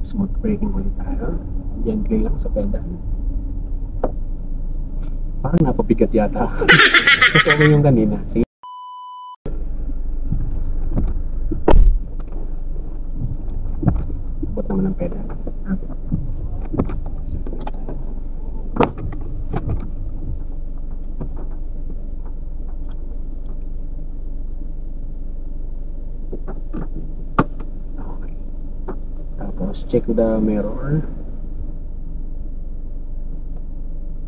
Smooth braking ulit tayo. Gently lang sa pedal. Parang napabigat yata. Mas okay yung kanina. Sige. Abot naman ang pedal. Tapos check the mirror.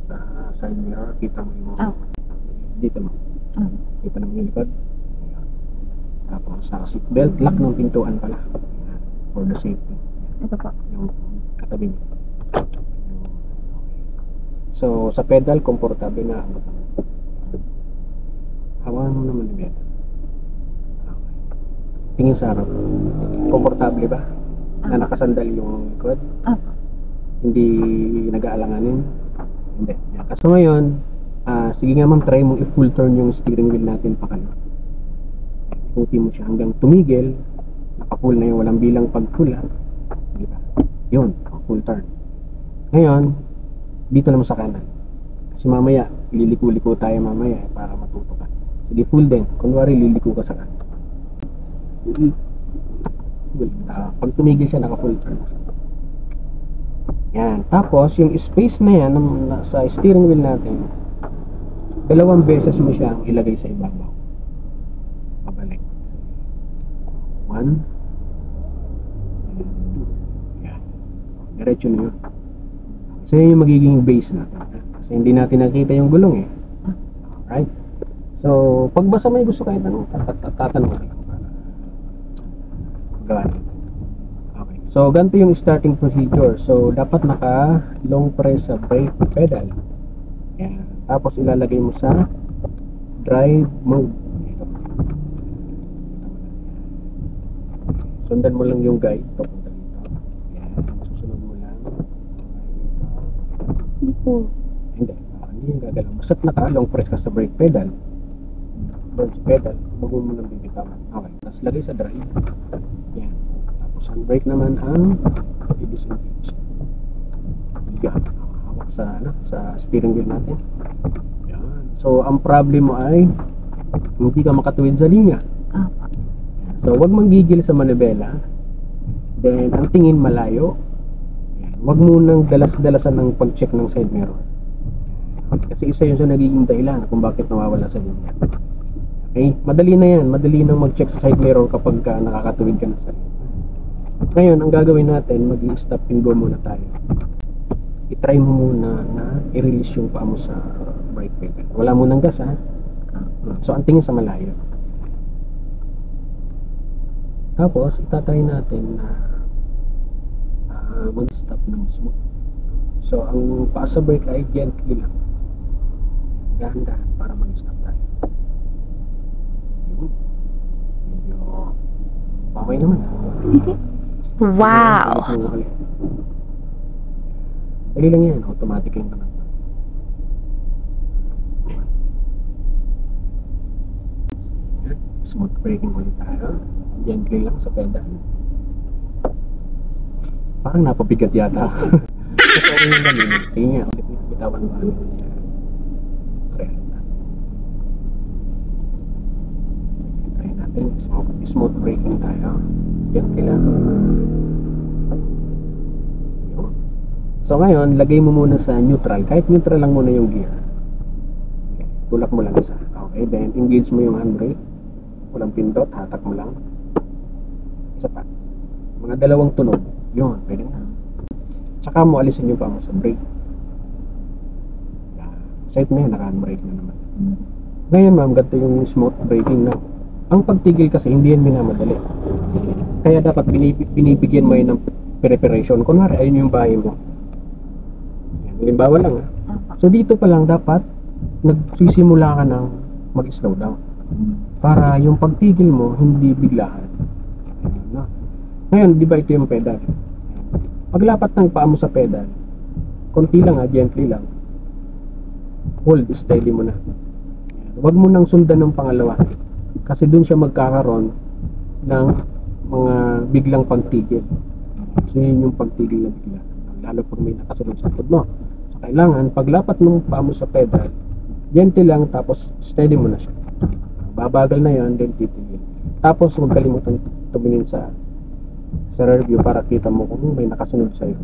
Sa side mirror, kita mo yung dito mo. Kita naman yung likod. Ayan. Tapos sa seatbelt, lock ng pintuan pala. Ayan. For the safety. Ito po. Yung katabi niyo. So sa pedal, komportable na. Hawakan mo naman yung pedal. Okay. Tingin sa harap. Komportable ba? Na nakasandal yung likod? Hindi nag-aalanganin? Hindi. Yan. Kaso ngayon, sige nga ma'am, try mong i-full turn yung steering wheel natin pa kano. Ikuti mo siya hanggang tumigil. Naka-full na yung walang bilang pag-full ha. Diba? Yun, full turn. Ngayon, dito naman sa kanan. Kasi mamaya, liliko-liko tayo mamaya para matuto ka. Sige, full din. Kunwari, liliko ka sa kanan. Pag tumigil siya, naka-full turn. Yan. Tapos, yung space na yan sa steering wheel natin, 2 beses mo siyang ilagay sa ibabaw. Pabalik. 1 2. Yan. Diretso na yun. So, yun yung magiging base natin. Kasi hindi natin nakita yung gulong eh. Alright? So, pag basta may gusto kahit ano, tatanong ka. Okay. So, ganito yung starting procedure. So, dapat naka long press sa brake pedal. Ayan. Tapos, ilalagay mo sa drive mode. Ito. Sundan mo lang yung guide. Ito, punta dito. Ayan. Susunod mo lang. Hindi po. Hindi. Hindi yung gagalaw. Basta't naka long press ka sa brake pedal. Burn sa pedal. Bago mo lang bibitawan. Okay. Tapos, lagay sa drive. Yan. Tapos handbrake naman ang i-disengage. Yan. Hawak sa steering wheel natin. Yan. So, ang problem mo ay hindi ka makatuwid sa linya. So, wag manggigil sa manibela. Then, ang tingin malayo. Yan. Wag munang dalas-dalasan ng pag-check ng side mirror. Kasi isa yun sa nagiging dahilan kung bakit nawawala sa linya. Okay, madali na yan. Madali nang mag-check sa side mirror kapag nakakatuwid ka na sa linya. Ngayon, ang gagawin natin, mag-i-stop and go muna tayo. I-try mo muna na i-release yung paa mo sa brake pedal. Wala mo ng gas ha. So, ang tingin sa malayo. Tapos, itatry natin na mag-stop ng smooth. So, ang paa sa brake ay gently lang. Dahan-dahan para mag-stop tayo. Medyo pamay naman. Wow! Dali lang yan, automatic lang naman. Smooth braking ulit tayo. Gently lang sa pedal. Parang napabigat yata. Kasi okay yung kanina. Sige nga, ulit nga. Bitawan mo. Try natin. Smooth braking tayo. Gently lang. So ngayon, lagay mo muna sa neutral. Kahit neutral lang muna yung gear. Okay. Tulak mo lang isa. Okay, then engage mo yung handbrake. Walang pindot, hatak mo lang. Isa pa. Mga 2 tunog. Yun, pwede na. Tsaka mo alisin yung paa mo sa brake. Set na yun, naka-handbrake na naman. Ngayon ma'am, ganito yung smooth braking na. Ang pagtigil kasi hindi yan minamadali. Kaya dapat binibigyan mo yun ng preparation. Kunwari, ayun yung bahay mo. Halimbawa lang ha. So dito pa lang dapat nagsisimula ka ng mag-slow down para yung pagtigil mo hindi biglaan. Ngayon, di ba ito yung pedal? Paglapat ng paa mo sa pedal, konti lang ha, gently lang. Hold steady mo na. Huwag mo nang sundan ng pangalawa kasi dun siya magkakaroon ng mga biglang pagtigil. Kasi yun yung pagtigil na bigla, lalo pag may nakasunod sa likod mo. So kailangan paglapat ng paa mo sa pedal, gentle lang, tapos steady mo na siya. Babagal na yan, then titigil. Tapos huwag kalimutan tumingin sa rear view para kita mo kung may nakasunod sa'yo.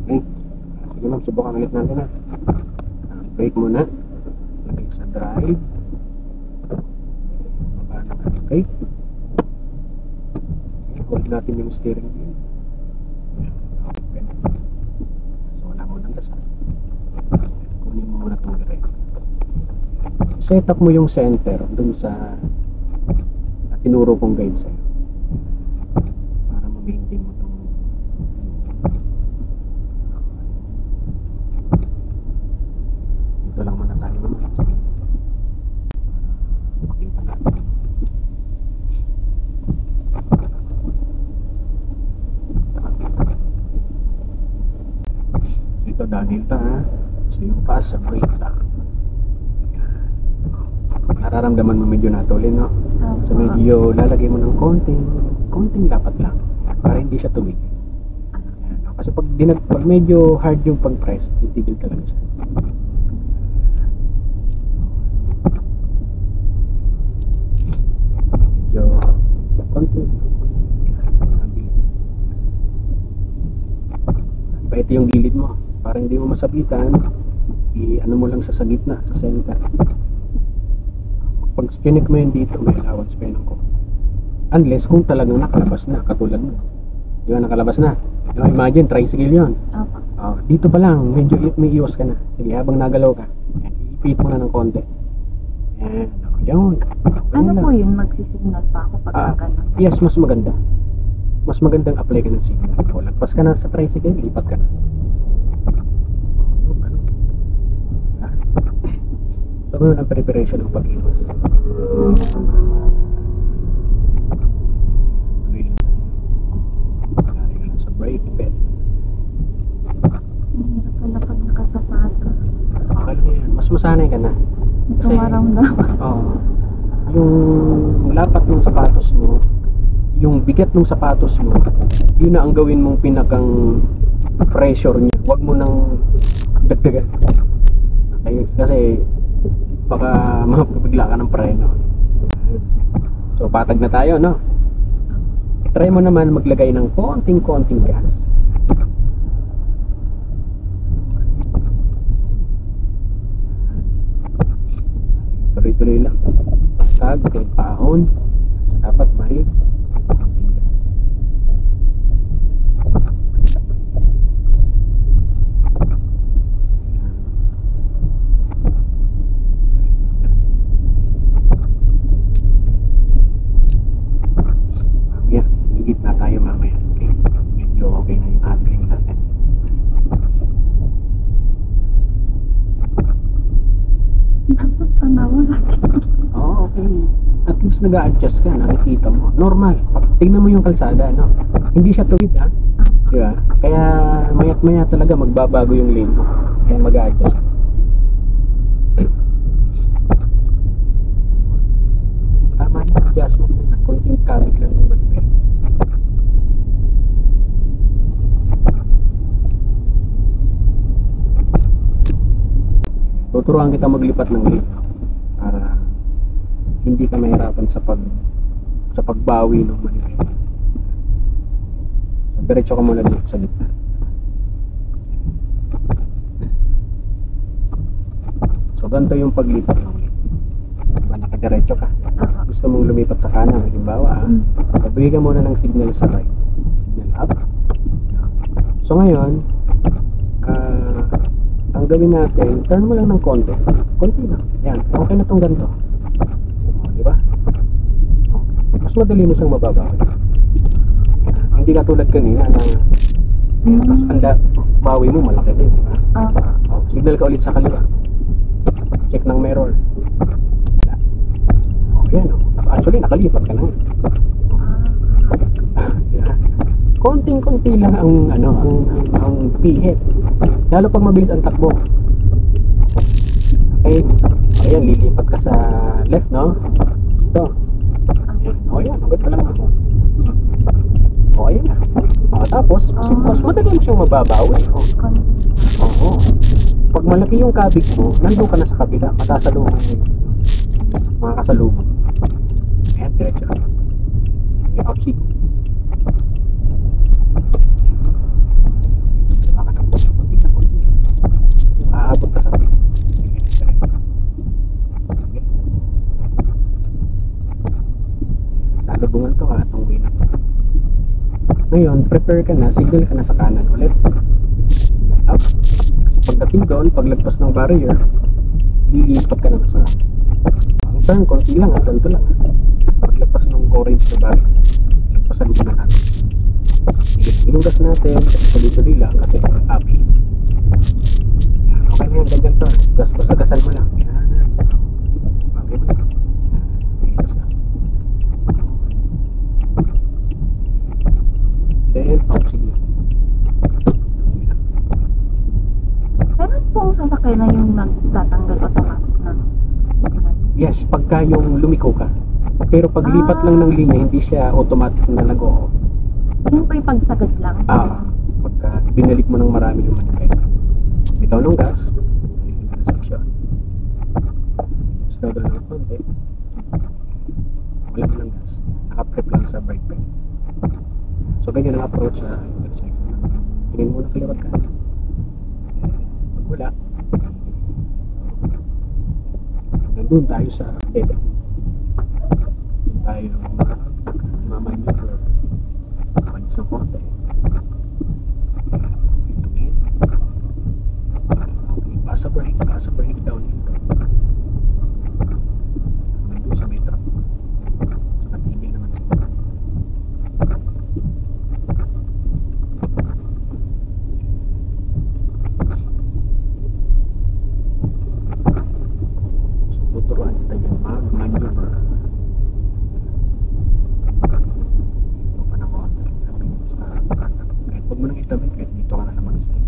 Okay, sige ma'am, subukan ulit natin na. Brake muna, lagay sa drive, baba naman yung brake. Hold natin yung steering wheel. Okay. So wala mo nang lasal. Kunin mo muna itong direct. Set up mo yung center dun sa tinuro kong guide sa'yo para ma-maintain mo itong dito lang muna tayo naman para makita natin. Ito dahil ito ha. So yung pass sa brake lang. Nararamdaman mo medyo natulin, no? So medyo lalagay mo ng konting lapat lang para hindi siya tumigil. Kasi pag medyo hard yung pag-press, titigil talaga siya. Medyo konting ito yung gilid mo para hindi mo masabitan, i-ano mo lang siya sa gitna, sa center. Pag skinik mo yun dito, may allowance pa yun ko. Unless kung talagang nakalabas na, katulad mo. Di ba nakalabas na? Imagine, tricycle yun. Dito pa lang, medyo may iwas ka na. Sige, habang nagalaw ka, ipit mo na ng konti. Yun. Ano po yun? Magsisignal pa ako pag gano'n? Yes, mas maganda. Mas magandang apply ka ng signal. O, lagpas ka na sa tricycle, lipat ka na. So, ganun ang preparation ng pag-iwas. Tuloy lang tayo. Lalagay ka lang sa brake pedal. Mahirap pala pag nakasapatos. Okay lang yan. Mas masanay ka na. Ito maramdaman. Yung lapat ng sapatos mo, yung bigat ng sapatos mo, yun na ang gawin mong pinakang pressure niya. Huwag mo nang dagdagan. Okay? Kasi baka mapabigla ka ng preno. So patag na tayo, no? Try mo naman maglagay ng konting gas. Tuloy-tuloy lang. Patag, kahit paahon. Dapat may konting gas. Higit na tayo mamaya. Okay? Medyo okay na yung handling natin. Dapat tanawa lagi. Okay. At least nag-a-adjust ka, nakikita mo. Normal. Pag tingnan mo yung kalsada, no? Hindi siya tuwid, ha? Diba? Kaya mayat maya talaga magbabago yung lane mo. Kaya mag-a-adjust. Tama yung adjustment na konting kabig lang ng manibel. Tuturuan kita maglipat ng lane para hindi ka mahirapan sa pagbawi ng manibel. So, diretso ka muna dito sa gitna. So ganito yung paglipat ng lane. Diba nakadiretso ka? Gusto mong lumipat sa kanan, halimbawa, so bigay ka muna ng signal sa right, signal up. So ngayon, ang gawin natin, turn mo lang ng konti lang, yan, okay na tong ganito. Diba? Mas madali mo siyang mababawi. Hindi katulad kanina na mas bawi mo malaki din, diba? Signal ka ulit sa kaliwa, check ng mirror. Yan, actually nakalipat ka na. Konting-konti lang ang pihit. Lalo pag mabilis ang takbo. Okay. Ayan, lilipat ka sa left, no? Dito. Ayan. O yan, agad pa lang ako. O ayan na. Tapos, mas madali mo siyang mababawi. Oo. Pag malaki yung kabig mo, nandun ka na sa kabila, matasalubong mo yung mga kasalubong. Ayan, diretso ka. Yung upsig. Baka na po, konti na. Kasi maaabot ka sa akin. Salubungan to ha, itong way na to. Ngayon, prepare ka na, signal ka na sa kanan ulit. Signal up. Kasi pagdating doon, paglagpas ng barrier, lilipat ka na sa ang turn, konti lang, ganito lang. Paglagpas ng orange na barrier, lagpasan ka na natin. Yung gas natin, kasi tuloy-tuloy lang, kasi uphill. Okay na yan, ganyan to. Basta gasan mo lang. Yan. Bagay mo. Gas lang. Then, sige. Meron pong sasakay na yung nagtatanggal automatic na signal. Yes, pagka yung lumiko ka. Pero paglipat lang ng linya, hindi siya automatic na nag-o-off. Yun po yung pagsagad lang. Pagka binalik mo ng marami yung manigay. Bitaw ng gas, intersection. Slow down ng konti. Wala mo ng gas. Naka-prep lang sa brake pedal. So, ganyan ang approach sa intersection. Tingin mo na kaliwat ka. Pag wala, nandun tayo sa dead end. Doon tayo mamaneuver. Panis ng konti. Itungin. Okay, pass a break down dito. Nandun sa may truck. Sa katigil naman sila. Tuturuan kita dyan mag-maneuver. Ito pa na konti. Kahit huwag mo nang itabay, kahit dito ka na naman stay.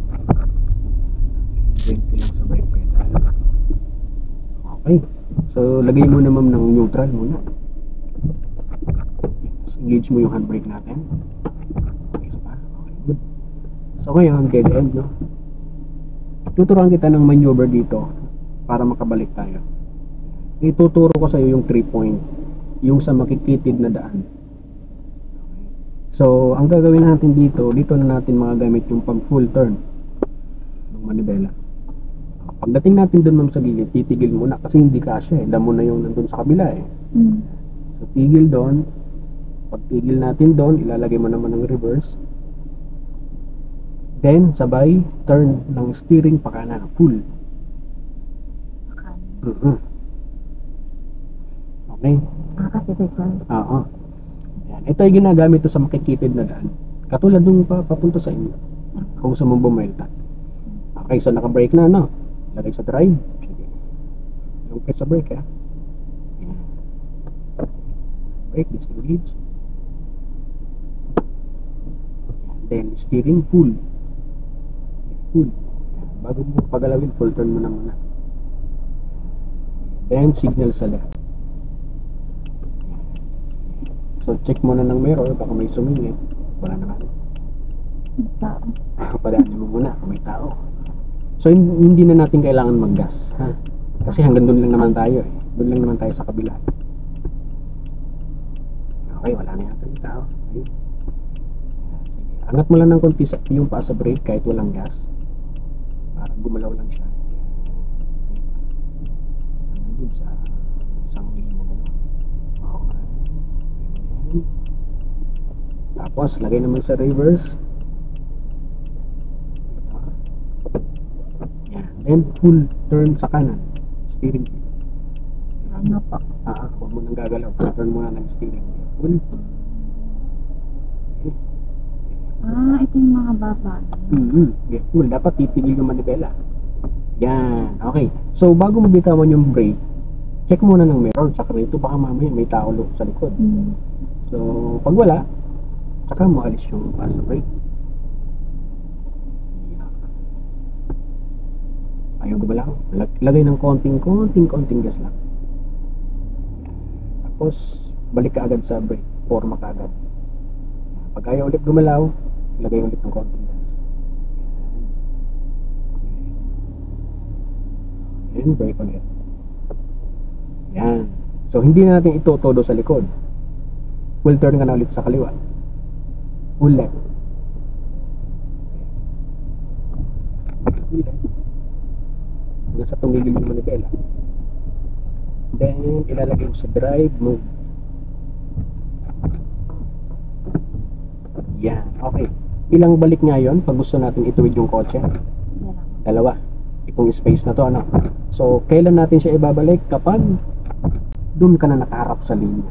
20 lang sa brake pedal. Okay. So, lagay mo na ma'am ng neutral muna. Tapos engage mo yung handbrake natin. Okay, isa pa. Okay, good. So, ngayon, dead end, no? Tuturuan kita ng maneuver dito para makabalik tayo. Ituturo ko sa iyo yung 3 point, yung sa makikitid na daan. So, ang gagawin natin dito na natin magagamit yung pag full turn ng manibela. Pagdating natin doon ma'am sa gilid, titigil muna kasi hindi kasya eh. Damo na yung nandun sa kabila eh. So, tigil doon. Pag tigil natin doon, ilalagay mo naman ng reverse. Then, sabay, turn ng steering pa kanan, full. Okay? Kasi reverse. Oo. Yan. Ito ay ginagamit to sa makikitid na daan. Katulad nung papunta sa inyo. Kung sa mong bumelta. Okay, so naka-brake na, no? Lagay sa drive. Sige. Yung press sa brake, ha? Yan. Brake, disengage. Then, steering full. Full. Yan. Bago mo pagalawin, full turn mo na muna. Then, signal sa left. So, check mo na ng mirror, baka may sumingit. Wala naman. Padaanin mo muna kung may tao. So, hindi na natin kailangan mag-gas. Ha? Kasi hanggang doon lang naman tayo eh. Doon lang naman tayo sa kabila. Okay, wala na yata yung tao. Okay. Sige. Angat mo lang ng konti yung paa sa brake kahit walang gas. Para gumalaw lang siya. Hanggang doon sa isang linya na yun. Okay. Tapos, lagay naman sa reverse. Yan. Then, full turn sa kanan. Steering wheel. Ano po? Huwag mo nang gagalaw. Full turn muna ng steering wheel. Full. Okay. Ito yung mga baba. Okay, full. Dapat titigil yung manibela. Yan. Okay. So, bago mo bitawan yung brake, check muna ng mirror. Tsaka rito baka mamaya may tao sa likod. So, pag wala, tsaka mo alis yung pass brake. Ayaw gumalaw. Lagay ng konting gas lang. Tapos, balik ka agad sa brake. Forma ka agad. Pag ayaw ulit gumalaw, Lagay ulit ng konting gas. Yan. And brake ulit. Yan. So, hindi na natin ito todo sa likod. Full turn ka na ulit sa kaliwa. Full left. Full left. Hanggang sa tumigil yung manibela. Then, ilalagay mo sa drive mode. Yan. Okay. Ilang balik nga yun pag gusto natin ituwid yung kotse? Dalawa. Itong space na to, ano? So, kailan natin siya ibabalik? Kapag doon ka na nakaharap sa linya.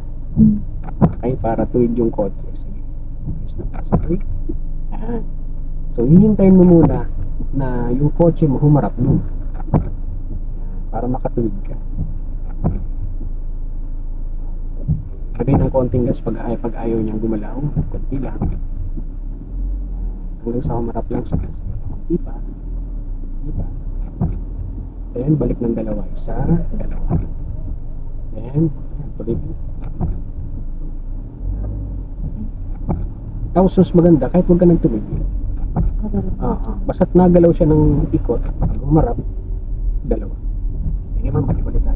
Okay, para tuwid yung kotse. Sige. Ayos na pa sa brake. Yan. So, hihintayin mo muna na yung kotse mo humarap nun. Para makatuwid ka. Lagay ng konting gas pag ayaw niyang gumalaw. Konti lang. Hanggang sa humarap lang siya. Konti pa. Konti pa. Then, balik ng dalawa. Isa, dalawa. Then, tuloy. Tapos mas maganda kahit huwag ka nang tumigil. Basta't nagalaw siya ng ikot, pag humarap, dalawa. Hindi man, balik-balik tayo.